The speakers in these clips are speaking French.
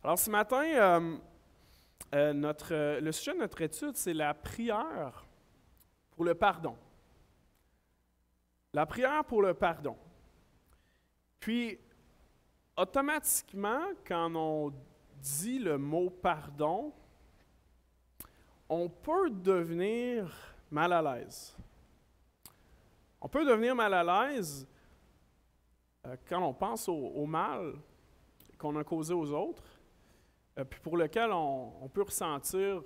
Alors ce matin, le sujet de notre étude, c'est la prière pour le pardon. La prière pour le pardon. Puis, automatiquement, quand on dit le mot pardon, on peut devenir mal à l'aise. On peut devenir mal à l'aise quand on pense au mal qu'on a causé aux autres, puis pour lequel on peut ressentir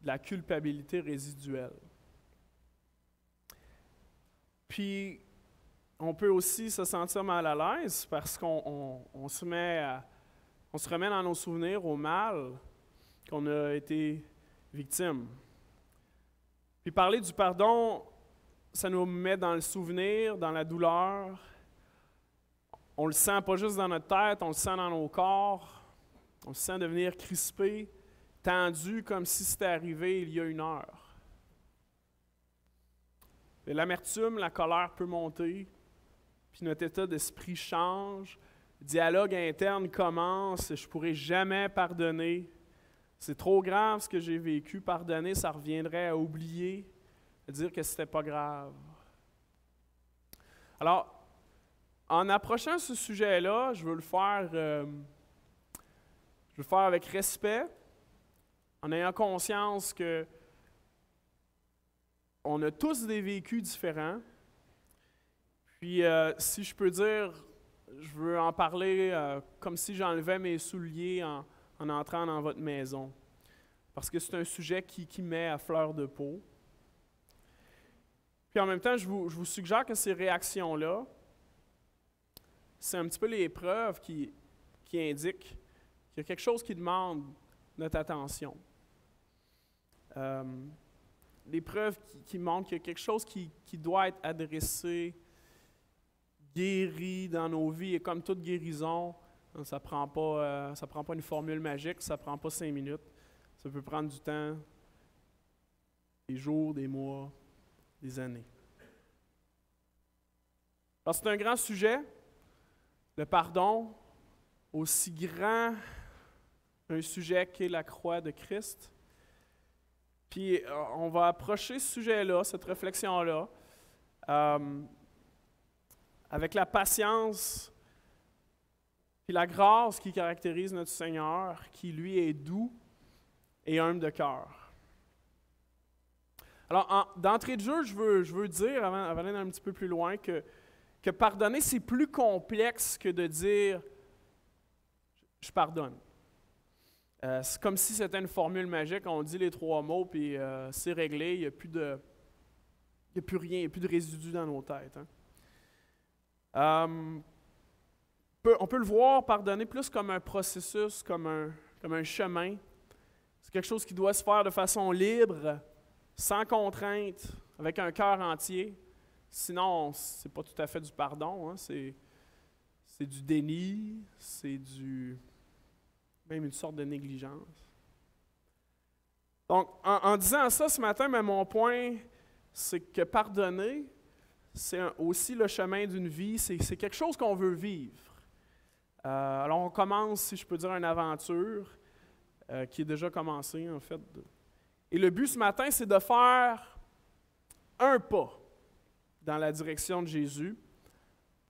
de la culpabilité résiduelle. Puis, on peut aussi se sentir mal à l'aise parce qu'on se remet dans nos souvenirs au mal qu'on a été victime. Puis parler du pardon, ça nous met dans le souvenir, dans la douleur. On le sent pas juste dans notre tête, on le sent dans nos corps. On se sent devenir crispé, tendu, comme si c'était arrivé il y a une heure. Et l'amertume, la colère peut monter, puis notre état d'esprit change. Le dialogue interne commence, je ne pourrai jamais pardonner. C'est trop grave ce que j'ai vécu. Pardonner, ça reviendrait à oublier, à dire que ce n'était pas grave. Alors, en approchant ce sujet-là, je veux le faire avec respect, en ayant conscience que on a tous des vécus différents. Puis, si je peux dire, je veux en parler comme si j'enlevais mes souliers en entrant dans votre maison. Parce que c'est un sujet qui met à fleur de peau. Puis en même temps, je vous suggère que ces réactions-là, c'est un petit peu les preuves qui indiquent qu'il y a quelque chose qui demande notre attention. Les preuves qui montrent qu'il y a quelque chose qui doit être adressé, guéri dans nos vies. Et comme toute guérison, ça prend pas une formule magique, ça ne prend pas 5 minutes. Ça peut prendre du temps, des jours, des mois, des années. Alors c'est un grand sujet, le pardon, aussi grand un sujet qu'est la croix de Christ. Puis on va approcher ce sujet-là, cette réflexion-là, avec la patience et la grâce qui caractérise notre Seigneur, qui lui est doux et humble de cœur. Alors, d'entrée de jeu, je veux dire, avant d'aller un petit peu plus loin, que pardonner, c'est plus complexe que de dire « je pardonne ». C'est comme si c'était une formule magique, on dit les 3 mots, puis c'est réglé, il n'y a plus rien, il n'y a plus de résidus dans nos têtes. On peut le voir, pardonner, plus comme un processus, comme un chemin. C'est quelque chose qui doit se faire de façon libre, sans contrainte, avec un cœur entier. Sinon, c'est pas tout à fait du pardon, hein. C'est du déni, c'est même une sorte de négligence. Donc, en disant ça ce matin, mon point, c'est que pardonner, c'est aussi le chemin d'une vie, c'est quelque chose qu'on veut vivre. Alors, on commence, si je peux dire, une aventure qui est déjà commencée, en fait. Et le but ce matin, c'est de faire un pas dans la direction de Jésus,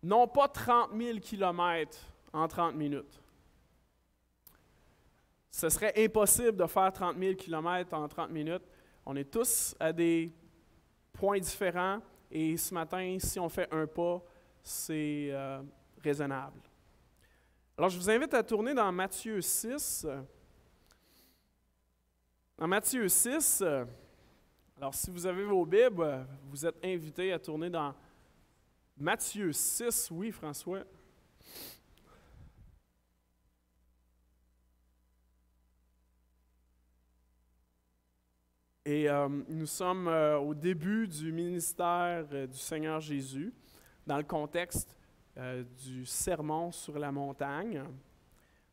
non pas 30 000 kilomètres en 30 minutes. Ce serait impossible de faire 30 000 kilomètres en 30 minutes. On est tous à des points différents et ce matin, si on fait un pas, c'est raisonnable. Alors, je vous invite à tourner dans Matthieu 6. Dans Matthieu 6, alors si vous avez vos Bibles, vous êtes invités à tourner dans Matthieu 6. Oui, François. Et nous sommes au début du ministère du Seigneur Jésus, dans le contexte du sermon sur la montagne.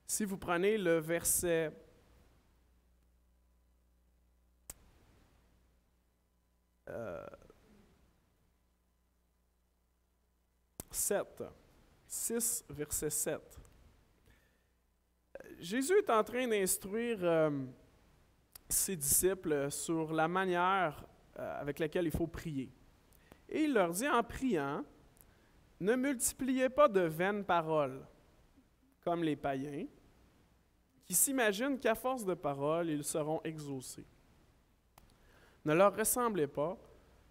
Si vous prenez le verset 7, 6, verset 7. Jésus est en train d'instruire ses disciples sur la manière avec laquelle il faut prier. Et il leur dit en priant, ne multipliez pas de vaines paroles, comme les païens, qui s'imaginent qu'à force de paroles, ils seront exaucés. Ne leur ressemblez pas,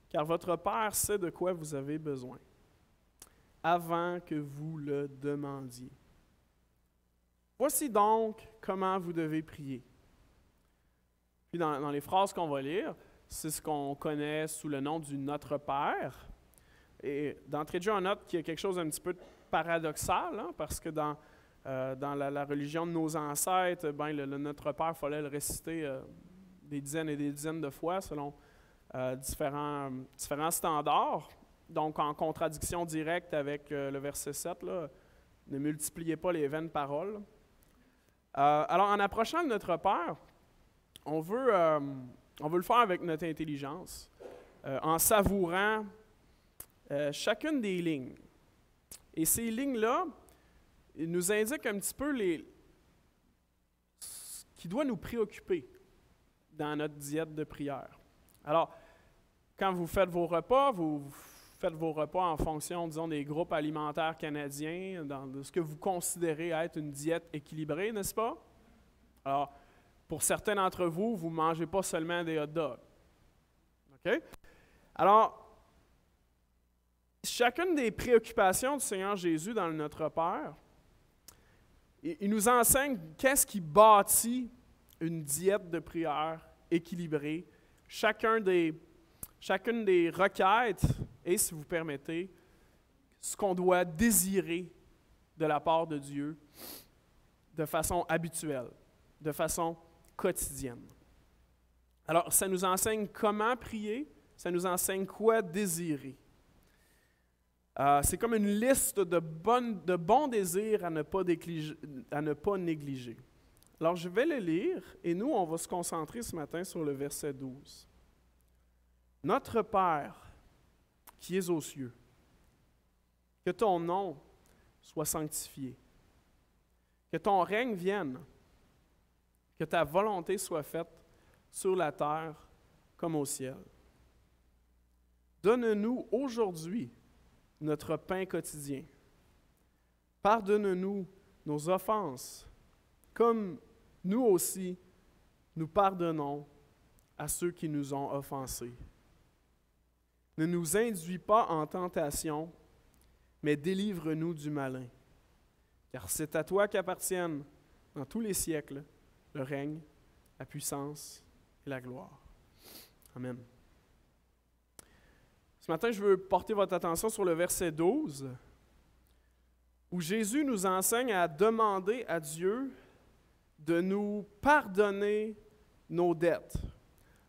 car votre Père sait de quoi vous avez besoin, avant que vous le demandiez. Voici donc comment vous devez prier. Puis dans les phrases qu'on va lire, c'est ce qu'on connaît sous le nom du Notre Père. Et d'entrée de jeu, on note qu'il y a quelque chose d'un petit peu paradoxal, hein, parce que dans la religion de nos ancêtres, ben, le Notre Père, il fallait le réciter des dizaines et des dizaines de fois selon différents standards. Donc, en contradiction directe avec le verset 7, là, ne multipliez pas les vaines paroles. Alors, en approchant de Notre Père, on veut le faire avec notre intelligence, en savourant chacune des lignes. Et ces lignes-là, ils nous indiquent un petit peu ce qui doit nous préoccuper dans notre diète de prière. Alors, quand vous faites vos repas, vous faites vos repas en fonction, disons, des groupes alimentaires canadiens, de ce que vous considérez être une diète équilibrée, n'est-ce pas? Alors, pour certains d'entre vous, vous ne mangez pas seulement des hot dogs. OK? Alors, chacune des préoccupations du Seigneur Jésus dans le Notre Père, il nous enseigne qu'est-ce qui bâtit une diète de prière équilibrée. Chacune des requêtes et, si vous permettez, ce qu'on doit désirer de la part de Dieu de façon habituelle, de façon quotidienne. Alors, ça nous enseigne comment prier, ça nous enseigne quoi désirer. C'est comme une liste de bons désirs à ne pas négliger. Alors, je vais le lire et nous, on va se concentrer ce matin sur le verset 12. Notre Père, qui es aux cieux, que ton nom soit sanctifié, que ton règne vienne, que ta volonté soit faite sur la terre comme au ciel. Donne-nous aujourd'hui notre pain quotidien. Pardonne-nous nos offenses, comme nous aussi, nous pardonnons à ceux qui nous ont offensés. Ne nous induis pas en tentation, mais délivre-nous du malin. Car c'est à toi qu'appartiennent, dans tous les siècles, le règne, la puissance et la gloire. Amen. Ce matin, je veux porter votre attention sur le verset 12, où Jésus nous enseigne à demander à Dieu de nous pardonner nos dettes.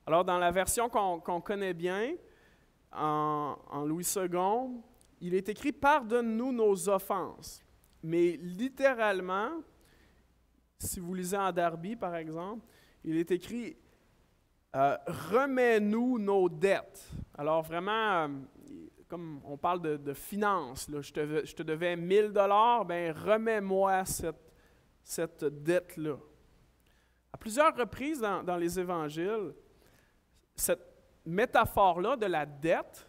Alors, dans la version qu'on connaît bien, en Louis II, il est écrit « Pardonne-nous nos offenses ». Mais littéralement, si vous lisez en Darby, par exemple, il est écrit remets-nous nos dettes. Alors vraiment, comme on parle de finances, là, je te devais 1000 $, ben remets-moi cette dette-là. À plusieurs reprises dans les évangiles, cette métaphore-là de la dette,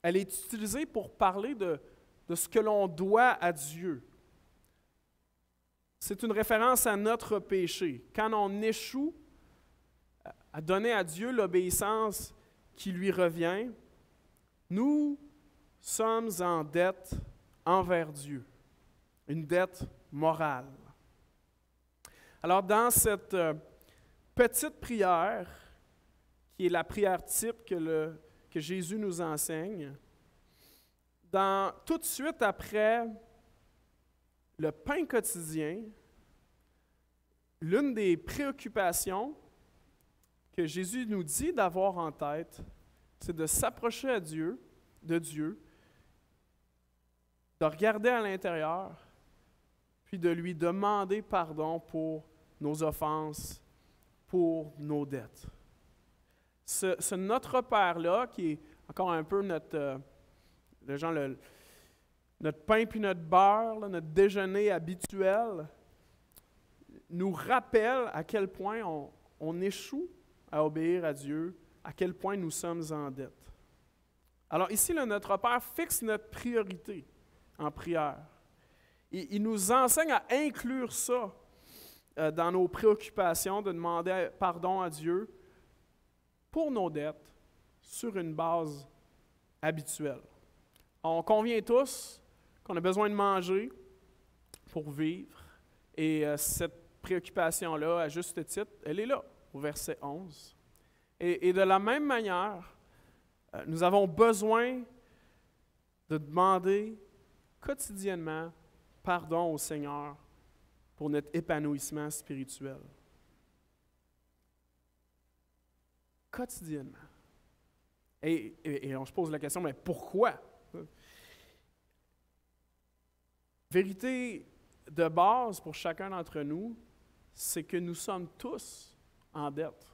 elle est utilisée pour parler de ce que l'on doit à Dieu. C'est une référence à notre péché. Quand on échoue à donner à Dieu l'obéissance qui lui revient, nous sommes en dette envers Dieu, une dette morale. Alors, dans cette petite prière, qui est la prière type que Jésus nous enseigne, tout de suite après le pain quotidien, l'une des préoccupations que Jésus nous dit d'avoir en tête, c'est de s'approcher de Dieu, de regarder à l'intérieur, puis de lui demander pardon pour nos offenses, pour nos dettes. Ce Notre Père-là, qui est encore un peu notre pain puis notre beurre, là, notre déjeuner habituel, nous rappelle à quel point on échoue à obéir à Dieu, à quel point nous sommes en dette. Alors ici, notre Père fixe notre priorité en prière. Il nous enseigne à inclure ça dans nos préoccupations, de demander pardon à Dieu pour nos dettes sur une base habituelle. On convient tous qu'on a besoin de manger pour vivre, et cette préoccupation-là, à juste titre, elle est là, au verset 11. Et de la même manière, nous avons besoin de demander quotidiennement pardon au Seigneur pour notre épanouissement spirituel. Quotidiennement. Et on se pose la question, mais pourquoi? Vérité de base pour chacun d'entre nous, c'est que nous sommes tous en dette.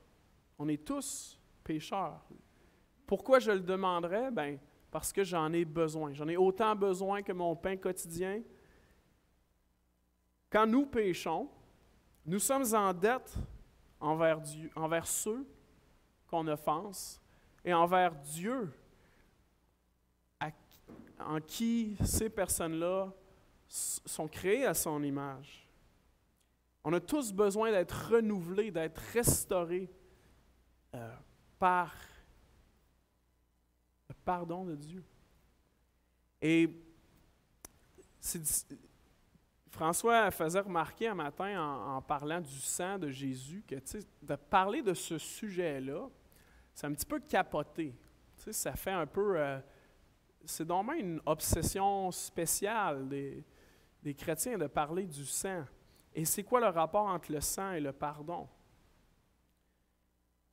On est tous pécheurs. Pourquoi je le demanderais? Bien, parce que j'en ai besoin. J'en ai autant besoin que mon pain quotidien. Quand nous péchons, nous sommes en dette envers Dieu, envers ceux qu'on offense, et envers Dieu, en qui ces personnes-là sont créées à son image. On a tous besoin d'être renouvelés, d'être restaurés par le pardon de Dieu. Et François faisait remarquer un matin en parlant du sang de Jésus que de parler de ce sujet-là, c'est un petit peu capoté. Ça fait un peu... c'est donc même une obsession spéciale des chrétiens de parler du sang. Et c'est quoi le rapport entre le sang et le pardon?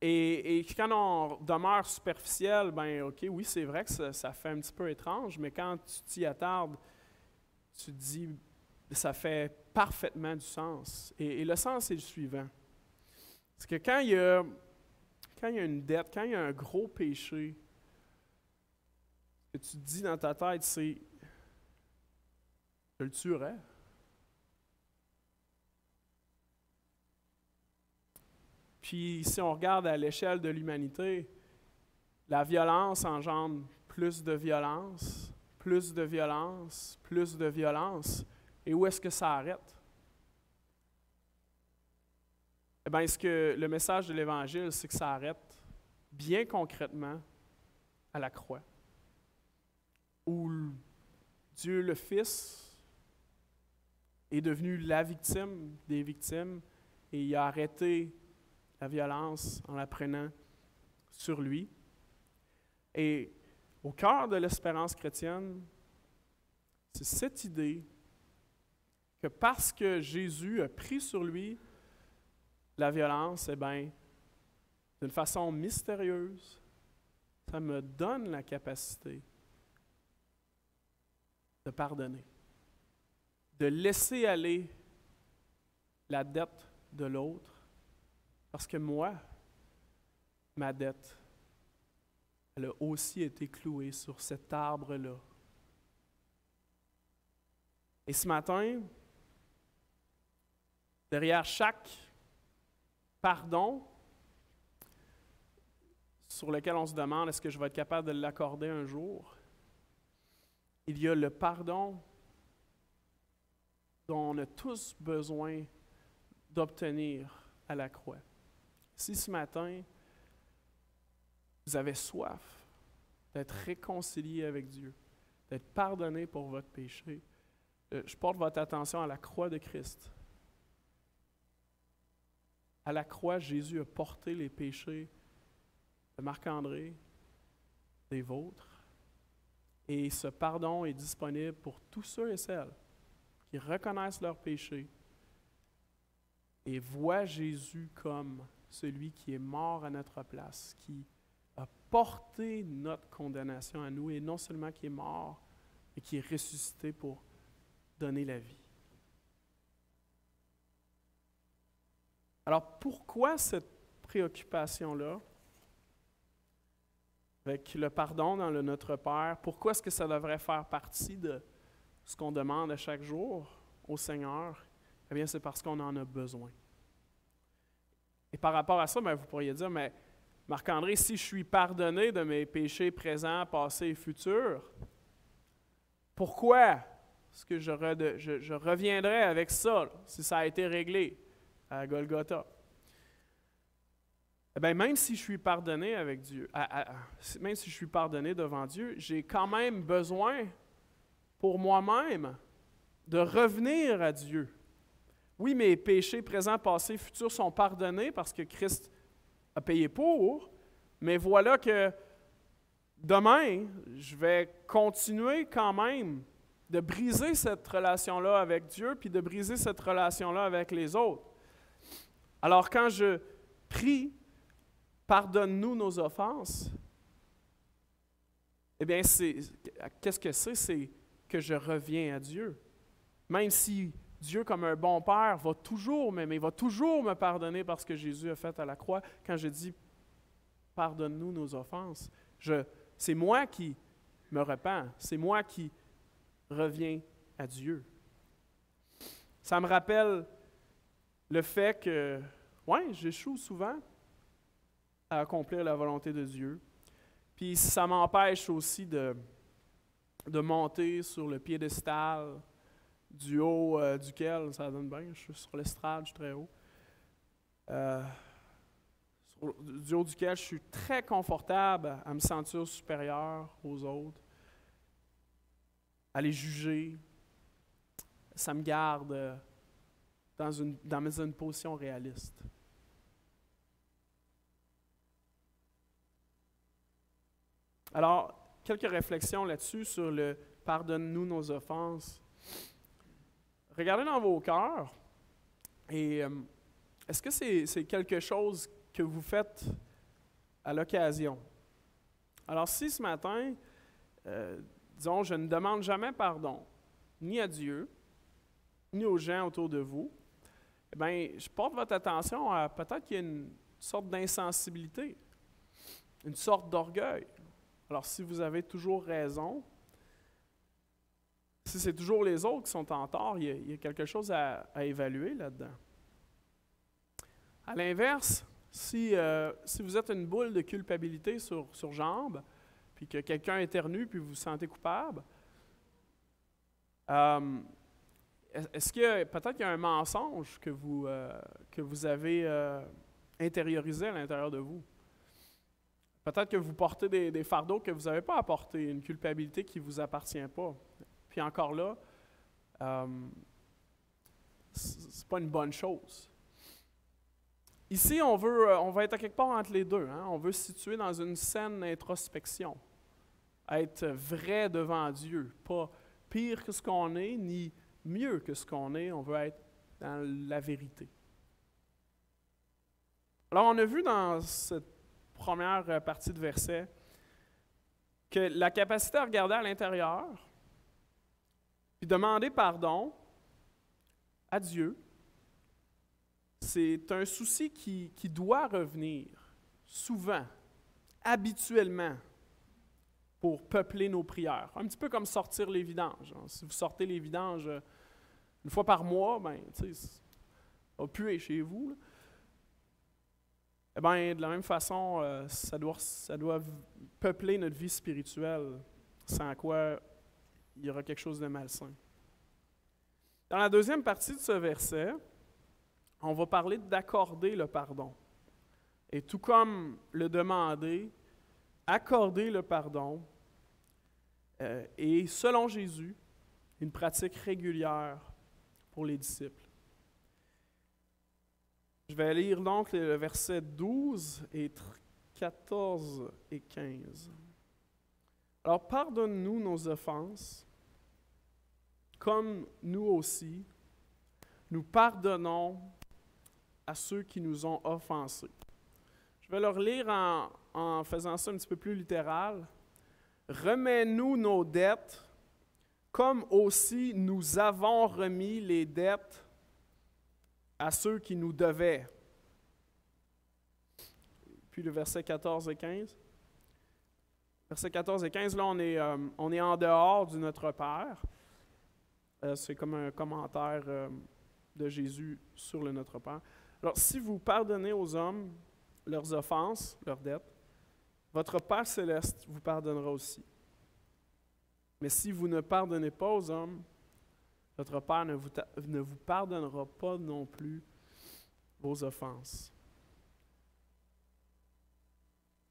Et quand on demeure superficiel, ben ok, oui, c'est vrai que ça fait un petit peu étrange, mais quand tu t'y attardes, tu te dis, ça fait parfaitement du sens. Et le sens est le suivant. C'est que quand il y a une dette, quand il y a un gros péché, ce que tu te dis dans ta tête, c'est « je le tuerais ». Puis si on regarde à l'échelle de l'humanité, la violence engendre plus de violence, plus de violence, plus de violence. Et où est-ce que ça arrête? Eh bien, le message de l'Évangile, c'est que ça arrête bien concrètement à la croix, où Dieu le Fils est devenu la victime des victimes et il a arrêté la violence en la prenant sur lui. Et au cœur de l'espérance chrétienne, c'est cette idée que parce que Jésus a pris sur lui la violence, eh bien, d'une façon mystérieuse, ça me donne la capacité de pardonner, de laisser aller la dette de l'autre, parce que moi, ma dette, elle a aussi été clouée sur cet arbre-là. Et ce matin, derrière chaque pardon sur lequel on se demande est-ce que je vais être capable de l'accorder un jour, il y a le pardon dont on a tous besoin d'obtenir à la croix. Si ce matin, vous avez soif d'être réconcilié avec Dieu, d'être pardonné pour votre péché, je porte votre attention à la croix de Christ. À la croix, Jésus a porté les péchés de Marc-André, des vôtres, et ce pardon est disponible pour tous ceux et celles qui reconnaissent leurs péchés et voient Jésus comme celui qui est mort à notre place, qui a porté notre condamnation à nous, et non seulement qui est mort, mais qui est ressuscité pour donner la vie. Alors, pourquoi cette préoccupation-là avec le pardon dans le Notre Père? Pourquoi est-ce que ça devrait faire partie de ce qu'on demande à chaque jour au Seigneur? eh bien, c'est parce qu'on en a besoin. Et par rapport à ça, bien, vous pourriez dire, mais Marc-André, si je suis pardonné de mes péchés présents, passés et futurs, pourquoi est-ce que je reviendrai avec ça, là, si ça a été réglé à Golgotha? Eh bien, même si je suis pardonné avec Dieu, même si je suis pardonné devant Dieu, j'ai quand même besoin pour moi-même de revenir à Dieu. Oui, mes péchés présents, passés, futurs sont pardonnés parce que Christ a payé pour, mais voilà que demain, je vais continuer quand même de briser cette relation-là avec Dieu, puis de briser cette relation-là avec les autres. Alors quand je prie, pardonne-nous nos offenses, eh bien, qu'est-ce que c'est? C'est que je reviens à Dieu. Même si Dieu, comme un bon père, va toujours m'aimer, va toujours me pardonner parce que Jésus a fait à la croix. Quand je dis « pardonne-nous nos offenses », c'est moi qui me repens, c'est moi qui reviens à Dieu. Ça me rappelle le fait que, j'échoue souvent à accomplir la volonté de Dieu. Puis ça m'empêche aussi de monter sur le piédestal du haut duquel, ça donne bien, je suis sur l'estrade, je suis très haut, du haut duquel je suis très confortable à me sentir supérieur aux autres, à les juger. Ça me garde dans une position réaliste. Alors, quelques réflexions là-dessus sur le « pardonne-nous nos offenses ». Regardez dans vos cœurs et est-ce que c'est quelque chose que vous faites à l'occasion? Alors si ce matin, disons, je ne demande jamais pardon, ni à Dieu, ni aux gens autour de vous, eh bien, je porte votre attention à peut-être qu'il y a une sorte d'insensibilité, une sorte d'orgueil. Alors si vous avez toujours raison, si c'est toujours les autres qui sont en tort, il y a quelque chose à évaluer là-dedans. À l'inverse, si vous êtes une boule de culpabilité sur jambe, puis que quelqu'un éternue, puis vous vous sentez coupable, est-ce que peut-être qu'il y a un mensonge que vous avez intériorisé à l'intérieur de vous? Peut-être que vous portez des fardeaux que vous n'avez pas à porter, une culpabilité qui ne vous appartient pas. Puis encore là, c'est pas une bonne chose. Ici, on va être à quelque part entre les deux. Hein? On veut se situer dans une saine introspection. Être vrai devant Dieu. Pas pire que ce qu'on est, ni mieux que ce qu'on est. On veut être dans la vérité. Alors, on a vu dans cette première partie de verset que la capacité à regarder à l'intérieur, puis demander pardon à Dieu, c'est un souci qui doit revenir souvent, habituellement, pour peupler nos prières. Un petit peu comme sortir les vidanges. Si vous sortez les vidanges une fois par mois, ben, tu sais, ça va puer chez vous. Là. Eh bien, de la même façon, ça doit peupler notre vie spirituelle, sans quoi il y aura quelque chose de malsain. Dans la deuxième partie de ce verset, on va parler d'accorder le pardon. Et tout comme le demander, accorder le pardon est, selon Jésus, une pratique régulière pour les disciples. Je vais lire donc le verset 12 et 14 et 15. Alors, pardonne-nous nos offenses, comme nous aussi, nous pardonnons à ceux qui nous ont offensés. Je vais le relire en faisant ça un petit peu plus littéral. Remets-nous nos dettes, comme aussi nous avons remis les dettes à ceux qui nous devaient. Puis le verset 14 et 15. Verset 14 et 15, là, on est en dehors du Notre Père. C'est comme un commentaire de Jésus sur le Notre Père. Alors, si vous pardonnez aux hommes leurs offenses, leurs dettes, votre Père céleste vous pardonnera aussi. Mais si vous ne pardonnez pas aux hommes, votre Père ne vous pardonnera pas non plus vos offenses.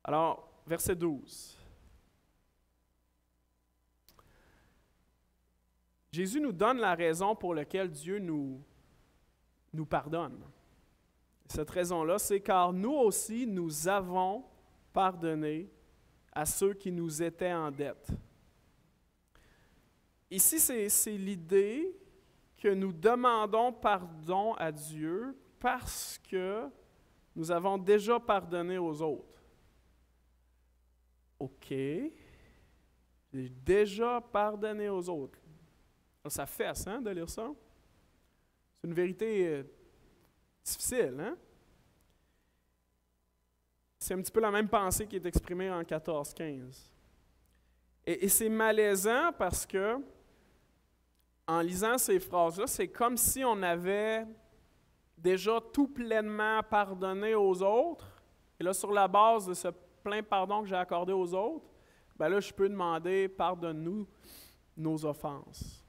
Alors, verset 12. Jésus nous donne la raison pour laquelle Dieu nous pardonne. Cette raison-là, c'est car nous aussi, nous avons pardonné à ceux qui nous étaient en dette. Ici, c'est l'idée que nous demandons pardon à Dieu parce que nous avons déjà pardonné aux autres. OK, j'ai déjà pardonné aux autres. Ça fesse, hein, de lire ça? C'est une vérité difficile, hein? C'est un petit peu la même pensée qui est exprimée en 14-15. Et c'est malaisant parce que, en lisant ces phrases-là, c'est comme si on avait déjà tout pleinement pardonné aux autres. Et là, sur la base de ce plein pardon que j'ai accordé aux autres, ben là, je peux demander, pardonne-nous nos offenses.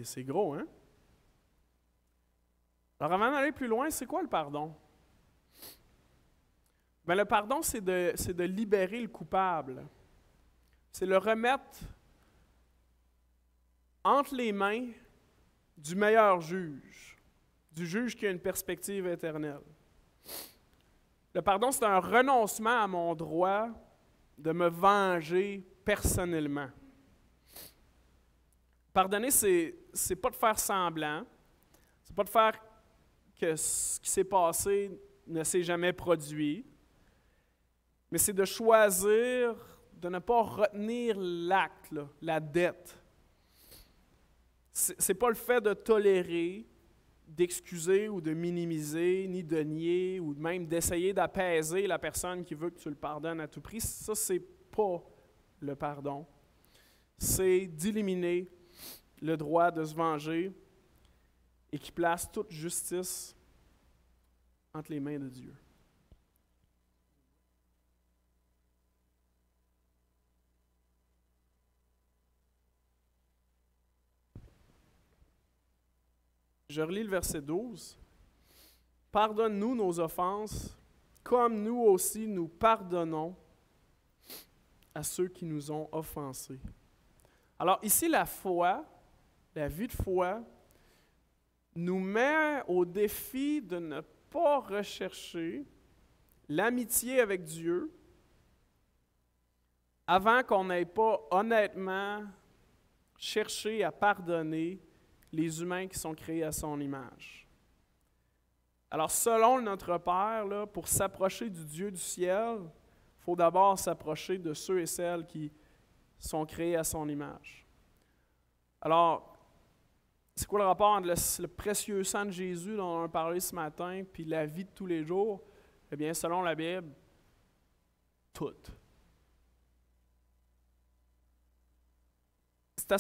C'est gros, hein? Alors, avant d'aller plus loin, c'est quoi le pardon? Bien, le pardon, c'est de libérer le coupable. C'est le remettre entre les mains du meilleur juge, du juge qui a une perspective éternelle. Le pardon, c'est un renoncement à mon droit de me venger personnellement. Pardonner, c'est pas de faire semblant, c'est pas de faire que ce qui s'est passé ne s'est jamais produit, mais c'est de choisir de ne pas retenir l'acte, la dette. C'est pas le fait de tolérer, d'excuser ou de minimiser, ni de nier, ou même d'essayer d'apaiser la personne qui veut que tu le pardonnes à tout prix. Ça, c'est pas le pardon. C'est d'éliminer le droit de se venger et qui place toute justice entre les mains de Dieu. Je relis le verset 12. « Pardonne-nous nos offenses, comme nous aussi nous pardonnons à ceux qui nous ont offensés. » Alors ici, la foi, la vie de foi, nous met au défi de ne pas rechercher l'amitié avec Dieu avant qu'on n'ait pas honnêtement cherché à pardonner les humains qui sont créés à son image. Alors, selon notre Père, là, pour s'approcher du Dieu du ciel, il faut d'abord s'approcher de ceux et celles qui sont créés à son image. Alors, c'est quoi le rapport entre le précieux sang de Jésus dont on a parlé ce matin puis la vie de tous les jours? Eh bien, selon la Bible, tout. C'est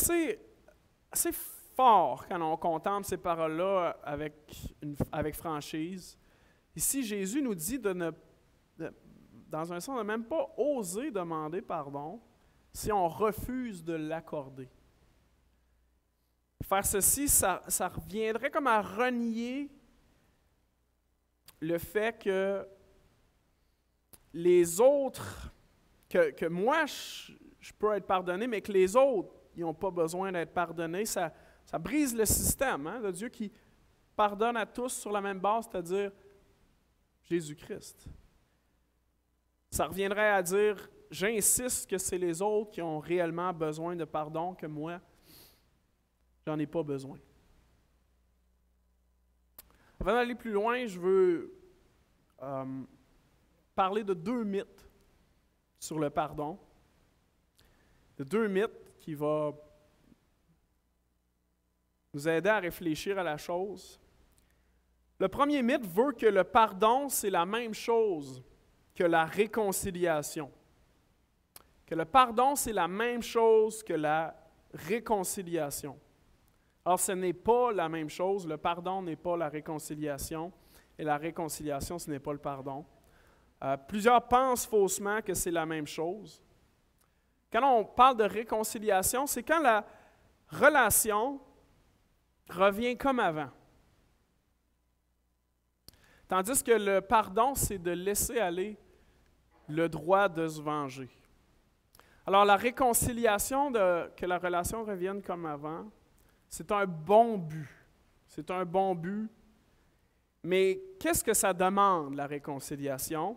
assez fort quand on contemple ces paroles-là avec franchise. Ici, Jésus nous dit dans un sens, de même pas oser demander pardon si on refuse de l'accorder. Faire ceci, ça reviendrait comme à renier le fait que les autres, que moi, je peux être pardonné, mais que les autres, ils n'ont pas besoin d'être pardonnés. Ça brise le système, hein, de Dieu qui pardonne à tous sur la même base, c'est-à-dire Jésus-Christ. Ça reviendrait à dire, j'insiste que c'est les autres qui ont réellement besoin de pardon, que moi, j'en ai pas besoin. Avant d'aller plus loin, je veux parler de 2 mythes sur le pardon. De 2 mythes qui vont nous aider à réfléchir à la chose. Le premier mythe veut que le pardon, c'est la même chose que la réconciliation. Que le pardon, c'est la même chose que la réconciliation. Alors, ce n'est pas la même chose. Le pardon n'est pas la réconciliation. Et la réconciliation, ce n'est pas le pardon. Plusieurs pensent faussement que c'est la même chose. Quand on parle de réconciliation, c'est quand la relation revient comme avant. Tandis que le pardon, c'est de laisser aller le droit de se venger. Alors, la réconciliation, que la relation revienne comme avant, c'est un bon but. C'est un bon but. Mais qu'est-ce que ça demande, la réconciliation?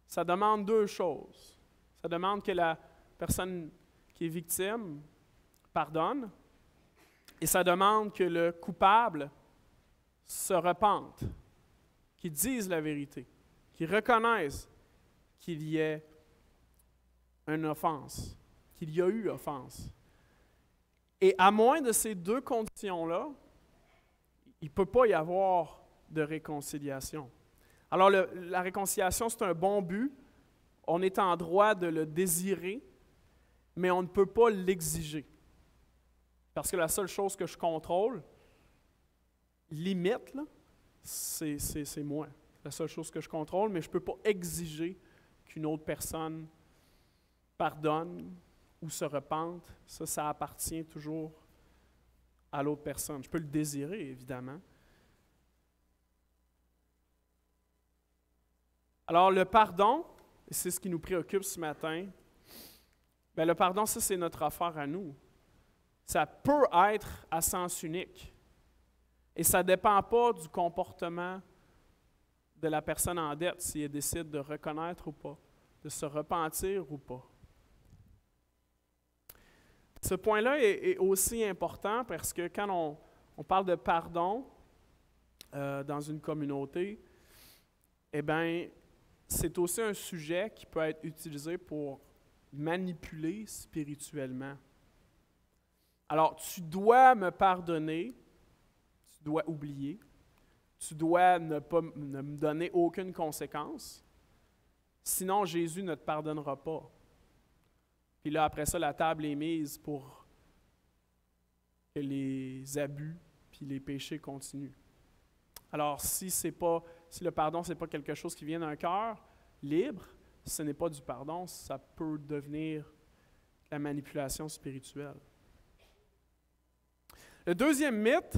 Ça demande deux choses. Ça demande que la personne qui est victime pardonne, et ça demande que le coupable se repente, qu'il dise la vérité, qu'il reconnaisse qu'il y ait une offense, qu'il y a eu offense. Et à moins de ces deux conditions-là, il ne peut pas y avoir de réconciliation. Alors, la réconciliation, c'est un bon but. On est en droit de le désirer, mais on ne peut pas l'exiger. Parce que la seule chose que je contrôle, limite, là, c'est moi. La seule chose que je contrôle, mais je ne peux pas exiger qu'une autre personne pardonne ou se repente. Ça appartient toujours à l'autre personne. Je peux le désirer, évidemment. Alors, le pardon, et c'est ce qui nous préoccupe ce matin, bien, le pardon, ça, c'est notre affaire à nous. Ça peut être à sens unique. Et ça ne dépend pas du comportement de la personne en dette, si elle décide de reconnaître ou pas, de se repentir ou pas. Ce point-là est aussi important parce que quand on parle de pardon dans une communauté, eh bien, c'est aussi un sujet qui peut être utilisé pour manipuler spirituellement. Alors, tu dois me pardonner, tu dois oublier, tu dois ne me donner aucune conséquence, sinon Jésus ne te pardonnera pas. Puis là, après ça, la table est mise pour que les abus puis les péchés continuent. Alors, si le pardon, ce n'est pas quelque chose qui vient d'un cœur libre, ce n'est pas du pardon, ça peut devenir la manipulation spirituelle. Le deuxième mythe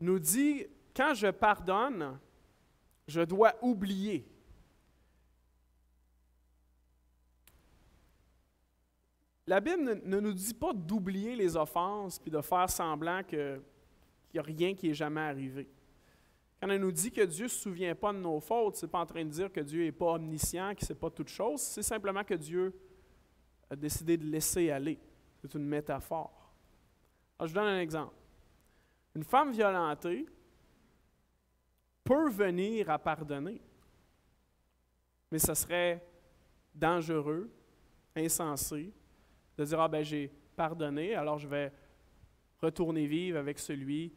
nous dit, quand je pardonne, je dois oublier. La Bible ne nous dit pas d'oublier les offenses puis de faire semblant qu'il n'y a rien qui est jamais arrivé. Quand elle nous dit que Dieu ne se souvient pas de nos fautes, ce n'est pas en train de dire que Dieu n'est pas omniscient, qu'il ne sait pas toutes choses, c'est simplement que Dieu a décidé de laisser aller. C'est une métaphore. Alors, je vous donne un exemple. Une femme violentée peut venir à pardonner, mais ce serait dangereux, insensé, de dire « Ah ben j'ai pardonné, alors je vais retourner vivre avec celui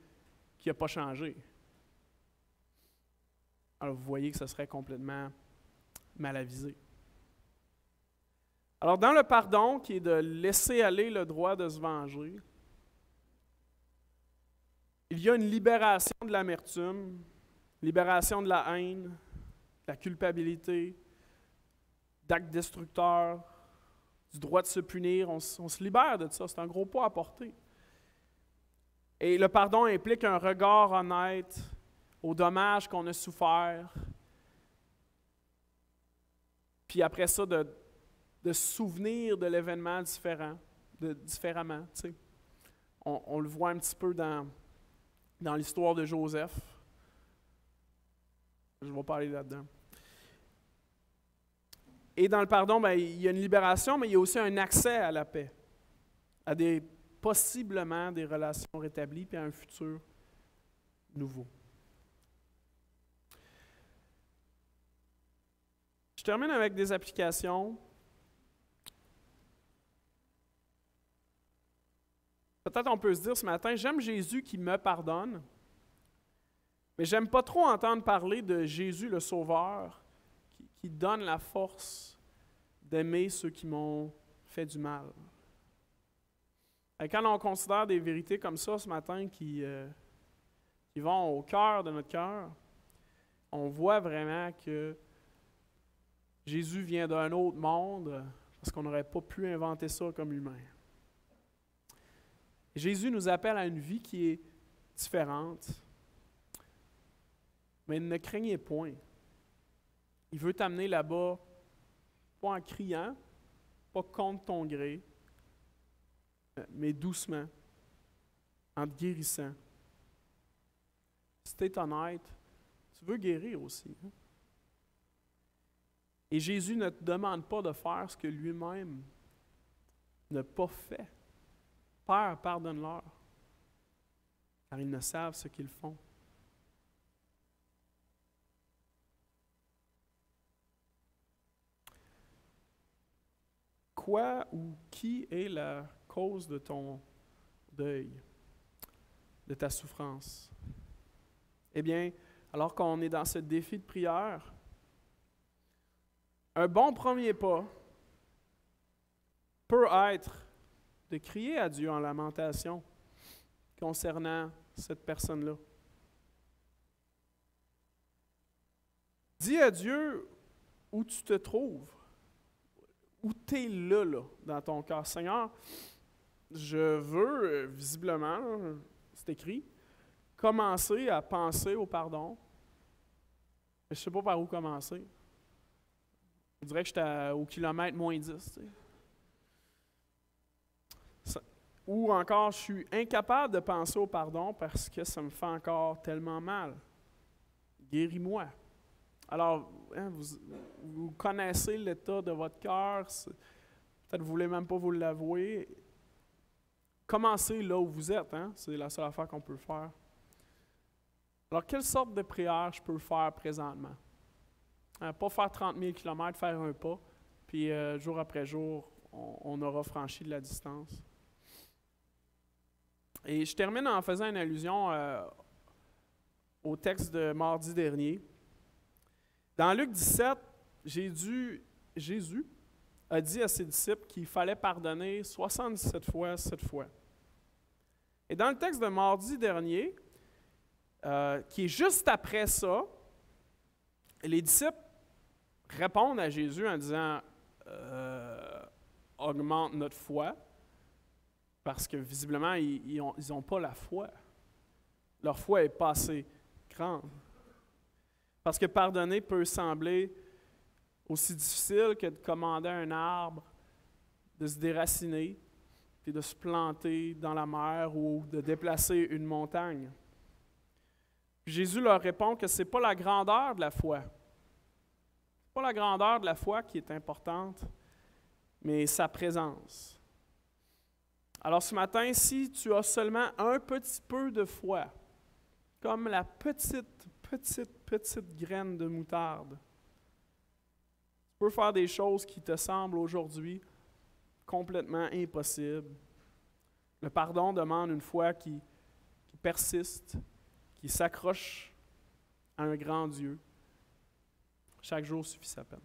qui n'a pas changé. » Alors vous voyez que ce serait complètement mal avisé. Alors dans le pardon, qui est de laisser aller le droit de se venger, il y a une libération de l'amertume, libération de la haine, de la culpabilité, d'actes destructeurs, du droit de se punir. On se libère de ça. C'est un gros pas à porter. Et le pardon implique un regard honnête aux dommages qu'on a souffert. Puis après ça, de se souvenir de l'événement différemment. Tu sais. On le voit un petit peu dans l'histoire de Joseph. Je vais parler là-dedans. Et dans le pardon, bien, il y a une libération, mais il y a aussi un accès à la paix, à possiblement des relations rétablies, puis à un futur nouveau. Je termine avec des applications. Peut-être on peut se dire ce matin, j'aime Jésus qui me pardonne, mais j'aime pas trop entendre parler de Jésus le Sauveur qui donne la force d'aimer ceux qui m'ont fait du mal. Et quand on considère des vérités comme ça ce matin qui vont au cœur de notre cœur, on voit vraiment que Jésus vient d'un autre monde parce qu'on n'aurait pas pu inventer ça comme humain. Jésus nous appelle à une vie qui est différente, mais ne craignez point. Il veut t'amener là-bas, pas en criant, pas contre ton gré, mais doucement, en te guérissant. Si tu es honnête, tu veux guérir aussi. Hein? Et Jésus ne te demande pas de faire ce que lui-même n'a pas fait. Père, pardonne-leur, car ils ne savent ce qu'ils font. Quoi ou qui est la cause de ton deuil, de ta souffrance? Eh bien, alors qu'on est dans ce défi de prière, un bon premier pas peut être de crier à Dieu en lamentation concernant cette personne-là. Dis à Dieu où tu te trouves, où tu es là, dans ton cœur. Seigneur, je veux, visiblement, c'est écrit, commencer à penser au pardon. Mais je ne sais pas par où commencer. Je dirais que j'étais au kilomètre moins 10. Tu sais. Ou encore, je suis incapable de penser au pardon parce que ça me fait encore tellement mal. Guéris-moi. Alors, hein, vous connaissez l'état de votre cœur, peut-être que vous ne voulez même pas vous l'avouer. Commencez là où vous êtes, hein? C'est la seule affaire qu'on peut faire. Alors, quelle sorte de prière je peux faire présentement? Pas faire 30 000 km, faire un pas, puis jour après jour, on aura franchi de la distance. Et je termine en faisant une allusion au texte de mardi dernier. Dans Luc 17, Jésus a dit à ses disciples qu'il fallait pardonner 77 fois, 7 fois. Et dans le texte de mardi dernier, qui est juste après ça, les disciples répondent à Jésus en disant « Augmente notre foi », parce que visiblement, ils n'ont pas la foi. Leur foi est pas assez grande. Parce que pardonner peut sembler aussi difficile que de commander à un arbre de se déraciner, puis de se planter dans la mer ou de déplacer une montagne. Jésus leur répond que ce n'est pas la grandeur de la foi. Ce n'est pas la grandeur de la foi qui est importante, mais sa présence. Alors ce matin, si tu as seulement un petit peu de foi, comme la petite graine de moutarde, tu peux faire des choses qui te semblent aujourd'hui complètement impossibles. Le pardon demande une foi qui persiste, qui s'accroche à un grand Dieu. Chaque jour suffit sa peine.